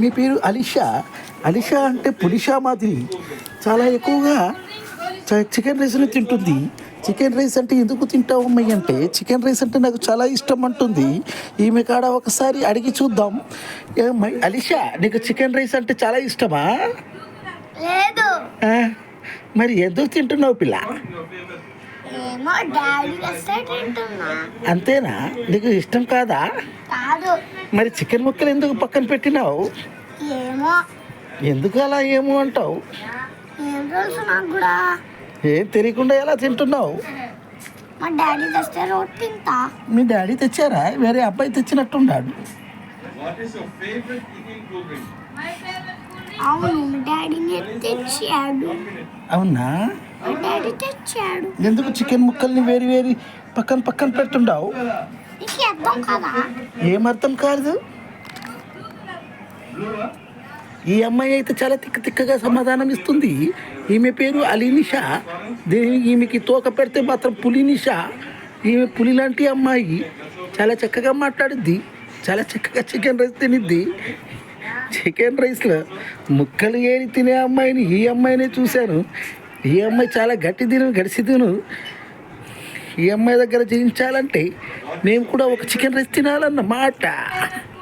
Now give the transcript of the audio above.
మీ పేరు అలిషా. అలిషా అంటే పులిషా మాదిరి చాలా ఎక్కువగా చికెన్ రైస్ని తింటుంది. చికెన్ రైస్ అంటే ఎందుకు తింటావు అమ్మాయి అంటే, చికెన్ రైస్ అంటే నాకు చాలా ఇష్టం అంటుంది. ఈమె కాడ ఒకసారి అడిగి చూద్దాం. ఏమ్మాయి అలిషా, నీకు చికెన్ రైస్ అంటే చాలా ఇష్టమా? లేదు. మరి ఎందుకు తింటున్నావు పిల్ల? ఏమో డాడీ తెస్తే తింటున్నా. అంతేనా? నీకు ఇష్టం కాదా? కాదు. మరి చికెన్ ముక్కలు ఎందుకు పక్కన పెట్టినావు? ఏమో. ఎందుకు అలా ఏమో అంటావు? ఏం తెలుసు నాకు కూడా. ఏం తెలియకుండా ఎలా తింటున్నావు? మా డాడీ తెస్తే రోడ్ తింటా. మీ డాడీ తెచ్చారా? వేరే అబ్బాయి తెచ్చినట్టున్నాడు. అవును, మా డాడీని తెచ్చాడు. అవునా? మా డాడీ తెచ్చాడు. ఎందుకు చికెన్ ముక్కల్ని వేరు వేరు పక్కన పక్కన పెట్టుండావు? నీకు అర్థం కదా? ఏం అర్థం కాదు. ఈ అమ్మాయి అయితే చాలా తిక్కగా సమాధానం ఇస్తుంది. ఈమె పేరు అలీనిషా. ఈమెకి తోక పెడితే మాత్రం పులినిషా. ఈమె పులి లాంటి అమ్మాయి. చాలా చక్కగా మాట్లాడుద్ది, చాలా చక్కగా చికెన్ రైస్ తినిద్ది. చికెన్ రైస్లో ముక్కలు ఏరి తినే అమ్మాయిని ఈ అమ్మాయినే చూశాను. ఈ అమ్మాయి చాలా గడిసి తిను. ఈ అమ్మాయి దగ్గర జయించాలంటే మేము కూడా ఒక చికెన్ రైస్ తినాలన్నమాట.